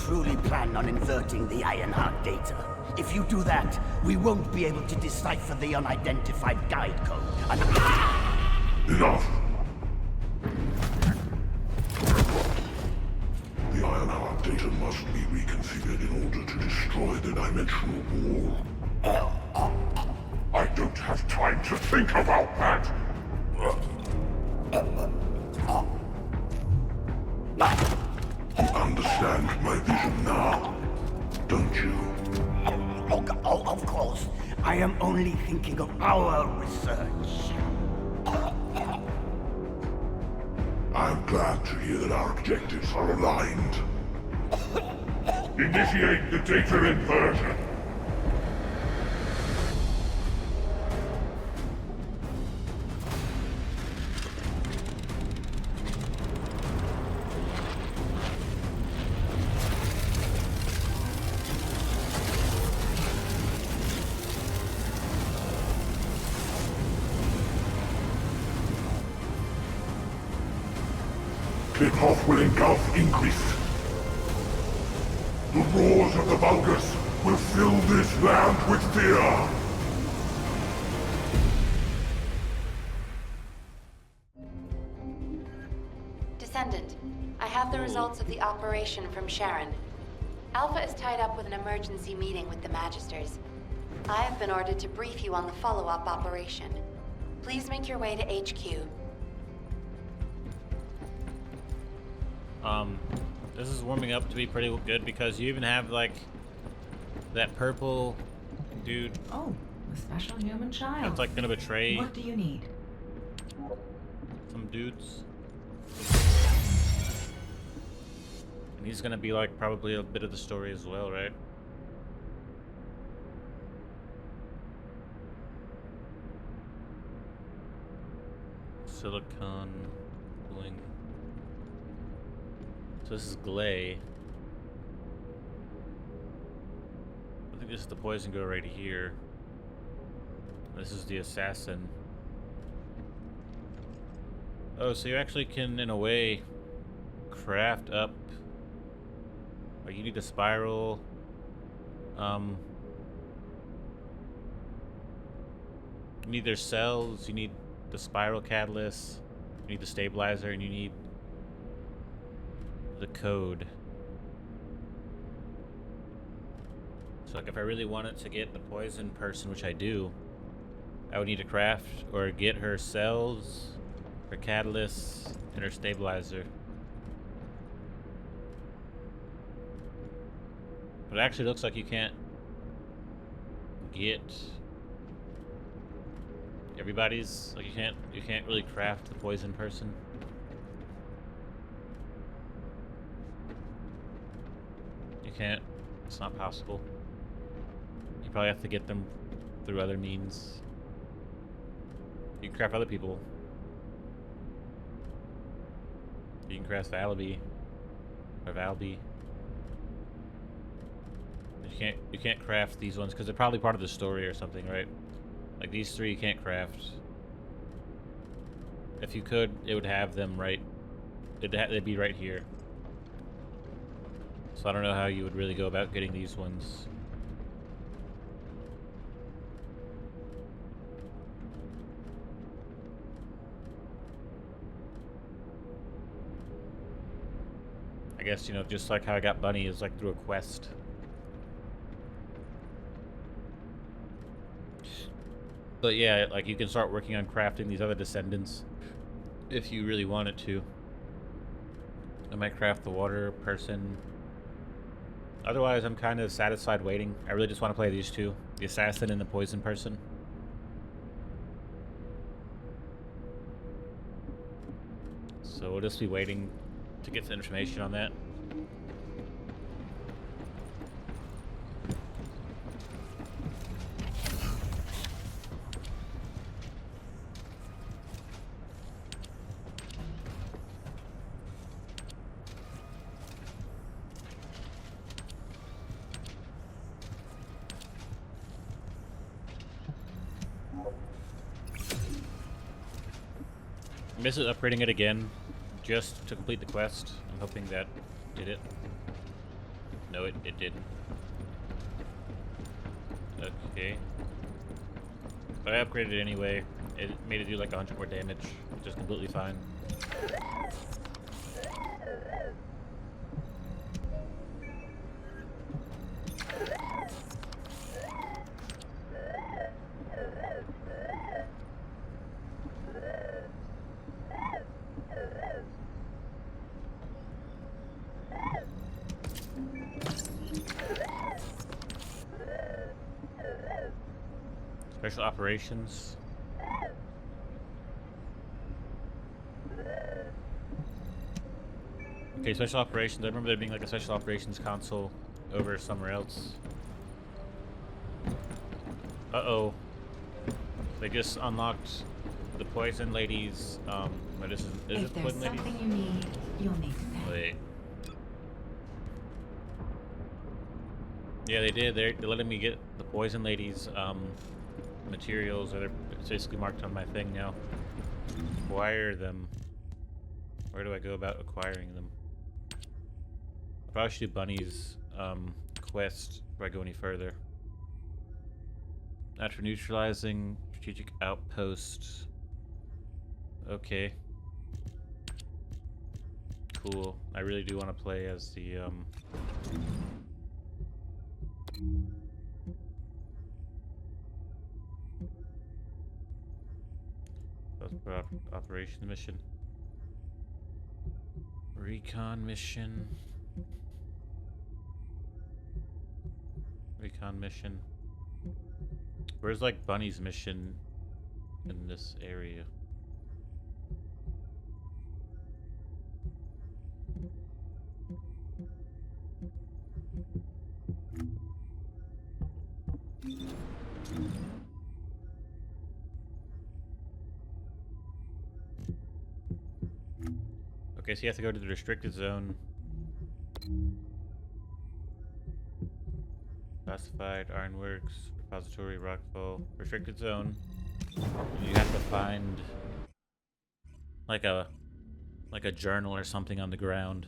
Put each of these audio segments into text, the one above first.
truly plan on inverting the Ironheart data. If you do that, we won't be able to decipher the unidentified guide code. Enough! The Ironheart data must be reconfigured in order to destroy the dimensional wall. I don't have time to think about that! You understand my vision now, don't you? Oh, of course. I am only thinking of our research. I'm glad to hear that our objectives are aligned. Initiate the data inversion. Clip-off will engulf Increase. The roars of the Vulgus will fill this land with fear. Descendant, I have the results of the operation from Sharon. Alpha is tied up with an emergency meeting with the Magisters. I have been ordered to brief you on the follow-up operation. Please make your way to HQ. This is warming up to be pretty good because you even have, like, that purple dude. Oh, a special human child. That's, like, gonna betray What do you need? some dudes. And he's gonna be, like, probably a bit of the story as well, right? Silicon bling. So this is Glay. I think this is the poison girl right here. This is the assassin. Oh, so you actually can, in a way, craft up. Like, you need a spiral. You need their cells. You need the spiral catalyst. You need the stabilizer, and you need the code. So, like, if I really wanted to get the poison person, which I do, I would need to craft or get her cells, her catalyst, and her stabilizer. But it actually looks like you can't get everybody's, like, you can't really craft the poison person. You can't. It's not possible. You probably have to get them through other means. You can craft other people. You can craft Valaby or Valby. You can't craft these ones because they're probably part of the story or something, right? Like these three you can't craft. If you could, it would have them right. They'd be right here. So I don't know how you would really go about getting these ones. I guess, you know, just like how I got Bunny is like through a quest. But yeah, like you can start working on crafting these other descendants if you really wanted to. I might craft the water person. Otherwise, I'm kind of satisfied waiting. I really just want to play these two, the assassin and the poison person. So we'll just be waiting to get some information on that. This is upgrading it again just to complete the quest. I'm hoping that did it. No, it didn't. Okay. But I upgraded it anyway. It made it do like 100 more damage, which is completely fine. Special operations. Okay, special operations. I remember there being like a special operations console over somewhere else. Uh-oh. They just unlocked the Poison Lady's, what is it? Is If it the there's Poison Lady? something you need, you'll need to pay. Wait. Yeah, they did. They're letting me get the Poison Lady's, materials, or it's basically marked on my thing now. Acquire them. Where do I go about acquiring them? I probably should do Bunny's quest before I go any further. After neutralizing strategic outpost. Okay. Cool. I really do want to play as the operation mission. Recon mission. Recon mission. Where's like Bunny's mission in this area? Okay, so you have to go to the restricted zone. Classified, Ironworks, Repository, Rockfall, restricted zone. You have to find like a journal or something on the ground,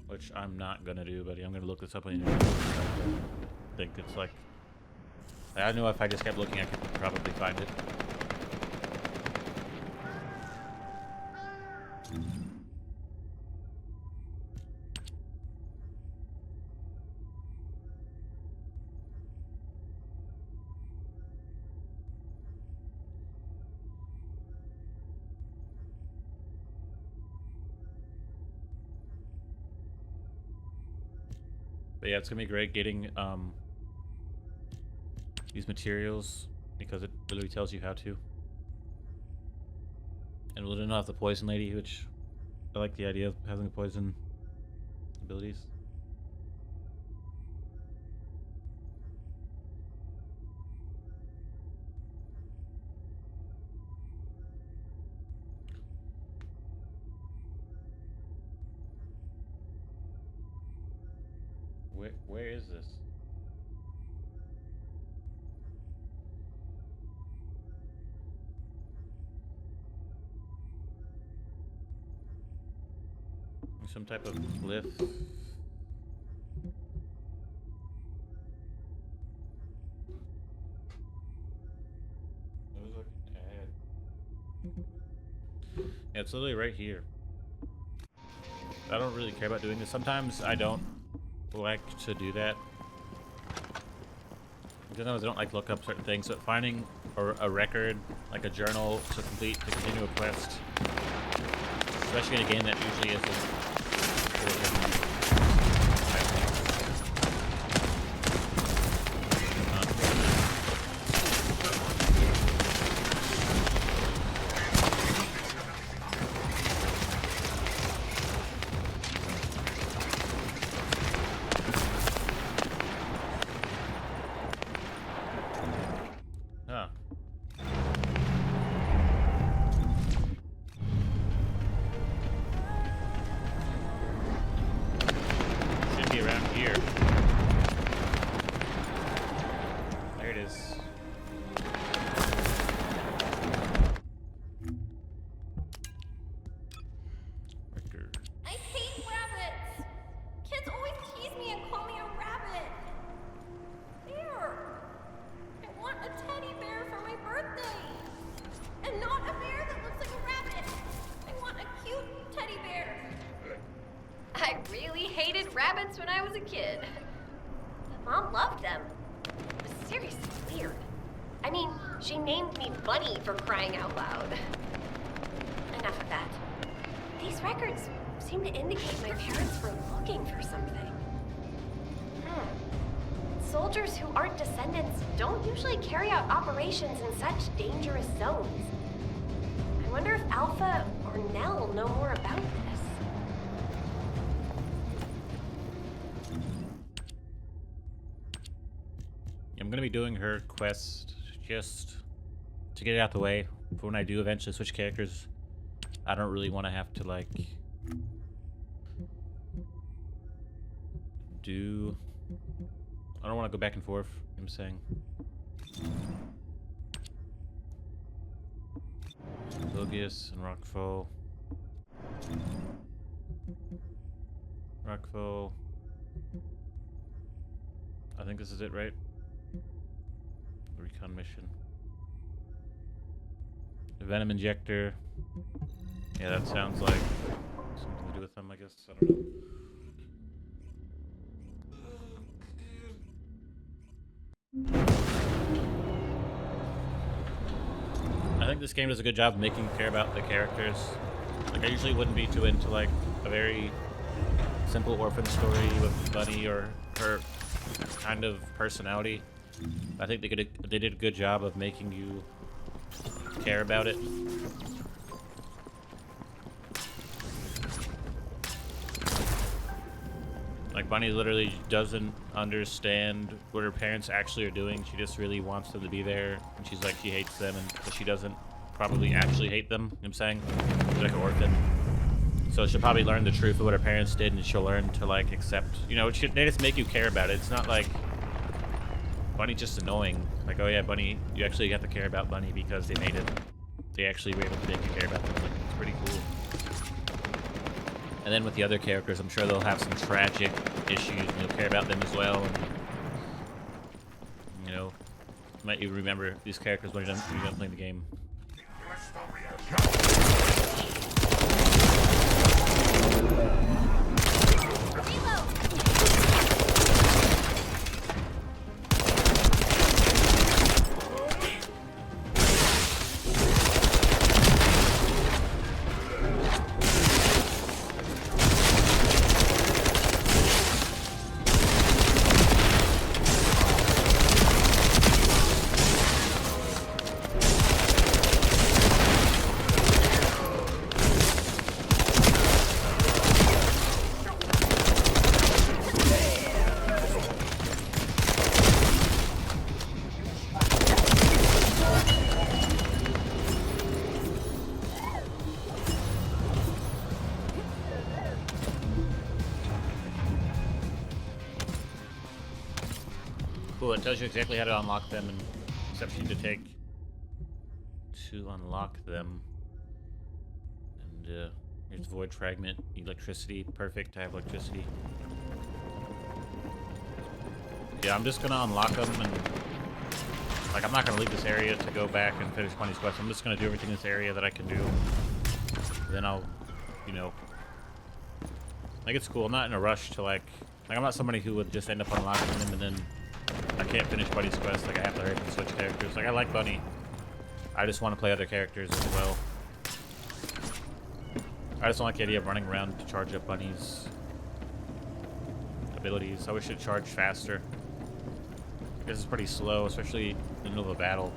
which I'm not gonna do, buddy. I'm gonna look this up on the internet. I think it's like, I know if I just kept looking, I could probably find it. But yeah, it's gonna be great getting these materials because it literally tells you how to. And we'll not have the Poison Lady, which I like the idea of having the poison abilities. Where is this? Some type of cliff. Yeah, it's literally right here. I don't really care about doing this. Sometimes I don't like to do that. Sometimes I don't like to look up certain things. So finding a record, like a journal to complete to continue a quest, especially in a game that usually isn't. parents when I was a kid. But Mom loved them. It was seriously weird. I mean, she named me Bunny for crying out loud. Enough of that. These records seem to indicate my parents were looking for something. Soldiers who aren't descendants don't usually carry out operations in such dangerous zones. I wonder if Alpha or Nell know more about this. I'm gonna be doing her quest just to get it out the way for when I do eventually switch characters. I don't really want to have to like do. I don't want to go back and forth. I'm saying. Bogius and Rockfall. Rockfall. I think this is it, right? Recon mission. The Venom Injector. Yeah, that sounds like something to do with them, I guess. I don't know. I think this game does a good job of making you care about the characters. Like, I usually wouldn't be too into, like, a very simple orphan story with Bunny or her kind of personality. I think they did a good job of making you care about it. Like, Bunny literally doesn't understand what her parents actually are doing. She just really wants them to be there. And she's like, she hates them, and she doesn't probably actually hate them. You know what I'm saying? She's like an orphan. So she'll probably learn the truth of what her parents did, and she'll learn to, like, accept. You know, they just make you care about it. It's not like Bunny's just annoying. Like, oh yeah, Bunny, you actually have to care about Bunny because they made it. They actually were able to make you care about them. Like, it's pretty cool. And then with the other characters, I'm sure they'll have some tragic issues, and you'll care about them as well. And, you know, might you remember these characters when you're done playing the game. Cool, it tells you exactly how to unlock them and steps you need to take to unlock them. And here's Void Fragment, electricity, perfect, I have electricity. Yeah, I'm just gonna unlock them, and like, I'm not gonna leave this area to go back and finish Bunny's quest. I'm just gonna do everything in this area that I can do. Then I'll, you know, like, it's cool. I'm not in a rush to like I'm not somebody who would just end up unlocking them and then I can't finish Bunny's quest. Like, I have to hurry up and switch characters. Like, I like Bunny. I just want to play other characters as well. I just don't like the idea of running around to charge up Bunny's abilities. I wish it charged faster. This is pretty slow, especially in the middle of a battle.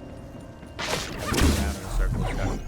Around in a circle like that.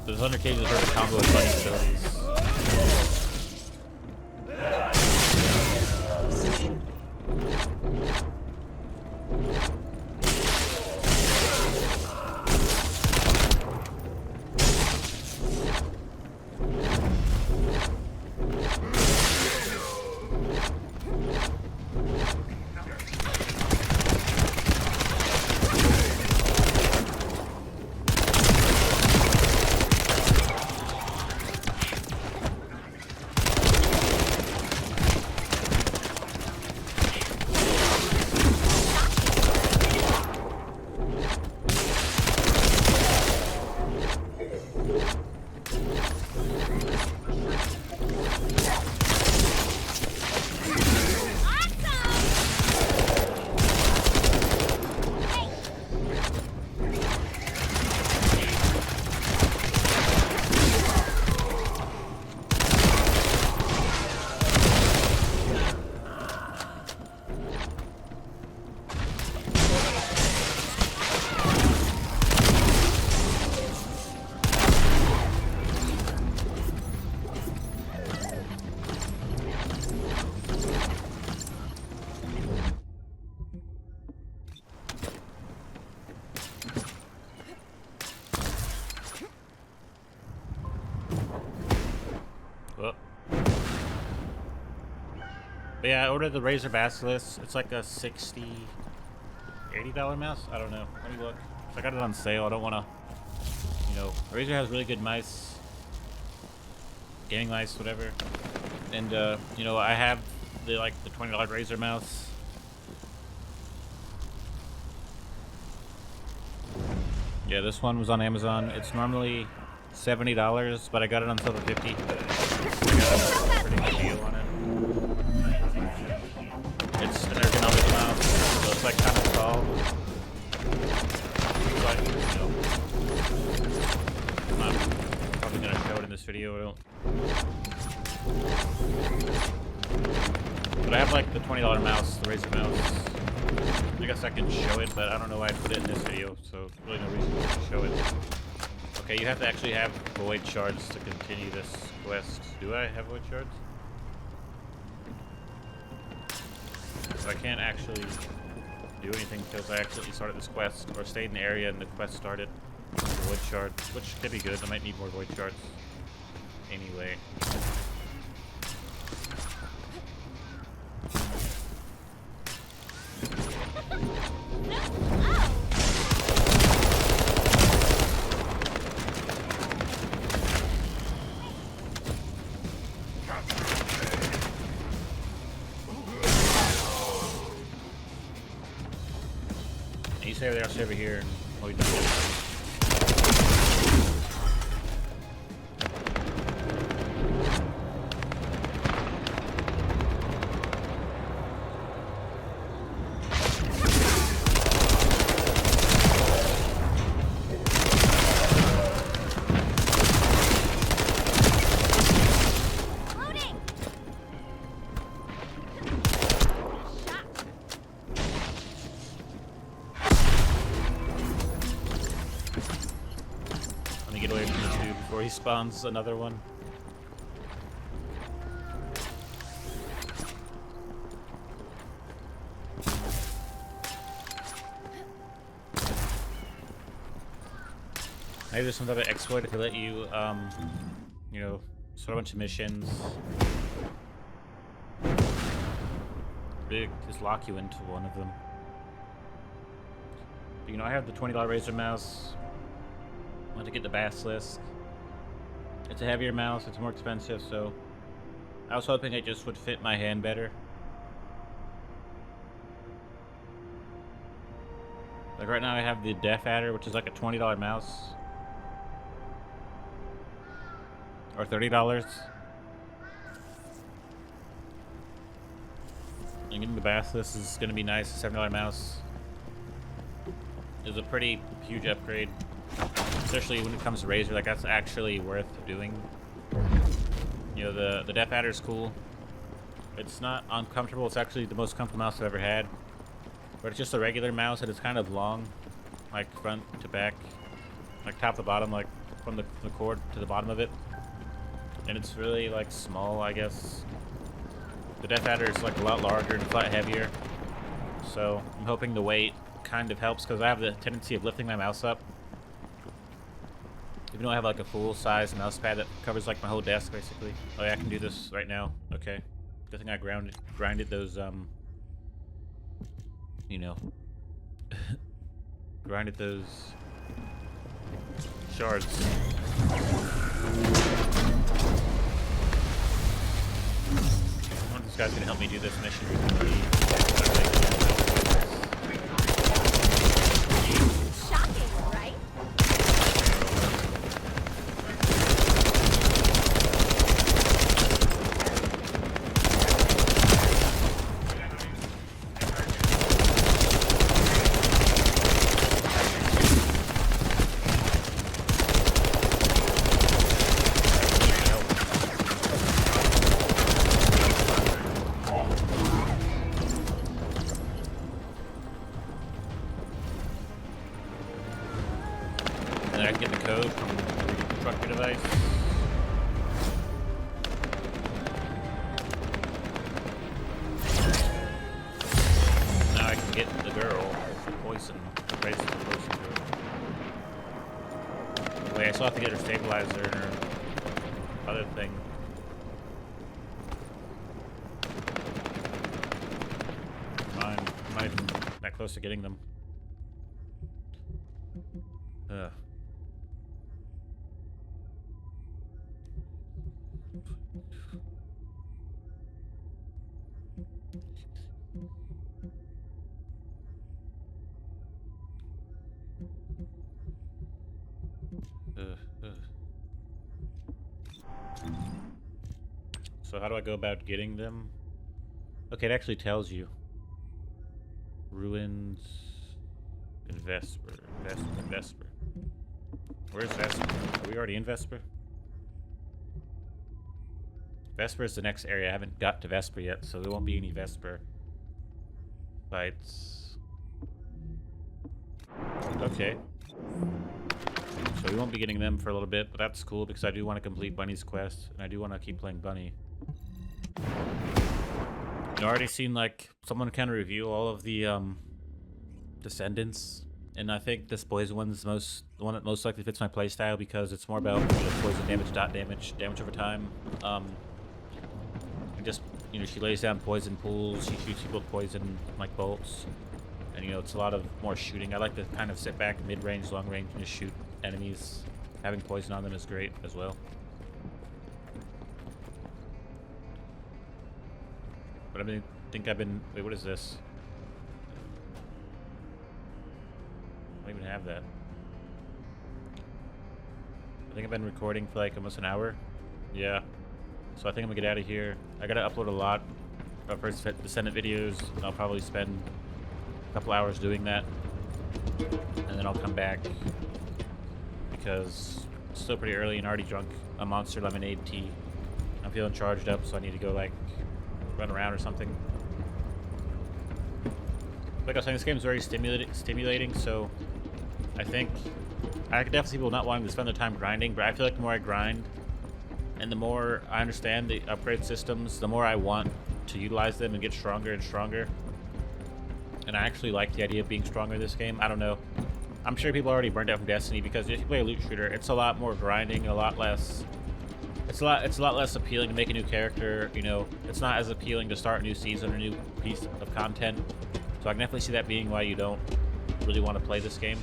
The Thunder Cage is hard to combo with Bunny's abilities. Well. But yeah, I ordered the Razer Basilisk. It's like a $60, $80 mouse. I don't know. Let me look. I got it on sale. I don't want to, you know, Razer has really good mice, gaming mice, whatever. And you know, I have the $20 Razer mouse. Yeah, this one was on Amazon. It's normally $70, but I got it on sale for $50. I got a pretty good deal on it. It's an ergonomic mouse, so it's like kind of tall. But, you know, I'm not probably gonna show it in this video. I don't. But I have like the $20 mouse, the Razer mouse. I guess I can show it, but I don't know why I put it in this video, so really no reason to show it. Okay, you have to actually have void shards to continue this quest. Do I have void shards? So I can't actually do anything because I actually started this quest, or stayed in the area and the quest started. Void shards, which could be good. I might need more void shards anyway. And you stay over there, I'll stay over here, and all we do is get away from the tube before he spawns another one. Maybe there's some type of exploit if they let you, you know, start a bunch of missions. They just lock you into one of them. But, you know, I have the $20 Razer mouse. I want to get the Basilisk. It's a heavier mouse, it's more expensive, so I was hoping it just would fit my hand better. Like right now I have the Death Adder, which is like a $20 mouse. Or $30. And getting the Basilisk is going to be nice, a $7 mouse. It's a pretty huge upgrade. Especially when it comes to Razer, like that's actually worth doing. You know, the Death Adder is cool. It's not uncomfortable, it's actually the most comfortable mouse I've ever had. But it's just a regular mouse and it's kind of long, like front to back, like top to bottom, like from the cord to the bottom of it. And it's really like small, I guess. The Death Adder is like a lot larger and it's a lot heavier. So I'm hoping the weight kind of helps because I have the tendency of lifting my mouse up. Even though I have like a full-size mouse pad that covers like my whole desk, basically. Oh yeah, I can do this right now. Okay. Good thing I grinded those, you know, grinded those shards. I wonder if this guy's gonna help me do this mission. Shocking, right? I can get the code from the trucker device. Now I can get the girl, the poison, basically the poison girl. Wait, I still have to get her stabilizer and her other thing. that close to getting them. Ugh. So how do I go about getting them? Okay, it actually tells you. Ruins in Vesper. Vesper. Where's Vesper? Are we already in Vesper? Vesper is the next area. I haven't got to Vesper yet, so there won't be any Vesper fights. Okay. So we won't be getting them for a little bit, but that's cool because I do want to complete Bunny's quest, and I do want to keep playing Bunny. I've already seen, like, someone kind of review all of the Descendants, and I think this poison one's the one that most likely fits my playstyle because it's more about, you know, poison damage, damage over time. And just, you know, she lays down poison pools, she shoots people with poison, like, bolts, and, you know, it's a lot of more shooting. I like to kind of sit back mid-range, long-range, and just shoot enemies. Having poison on them is great as well. But I think I've been... Wait, what is this? I don't even have that. I think I've been recording for like almost an hour. Yeah. So I think I'm gonna get out of here. I gotta upload a lot of First Descendant videos. I'll probably spend a couple hours doing that. And then I'll come back because it's still pretty early and already drunk a Monster Lemonade tea. I'm feeling charged up, so I need to go like run around or something. Like I was saying, this game is very stimulating, so I think I could definitely see people not wanting to spend their time grinding, but I feel like the more I grind and the more I understand the upgrade systems, the more I want to utilize them and get stronger and stronger. And I actually like the idea of being stronger in this game. I don't know. I'm sure people are already burned out from Destiny because if you play a loot shooter, it's a lot more grinding and a lot less... It's a lot less appealing to make a new character, you know. It's not as appealing to start a new season or a new piece of content. So I can definitely see that being why you don't really want to play this game.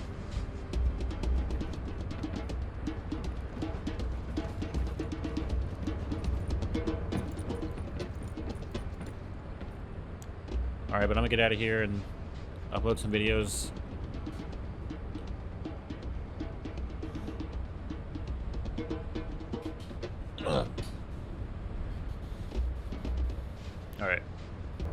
Alright, but I'm gonna get out of here and upload some videos. Alright.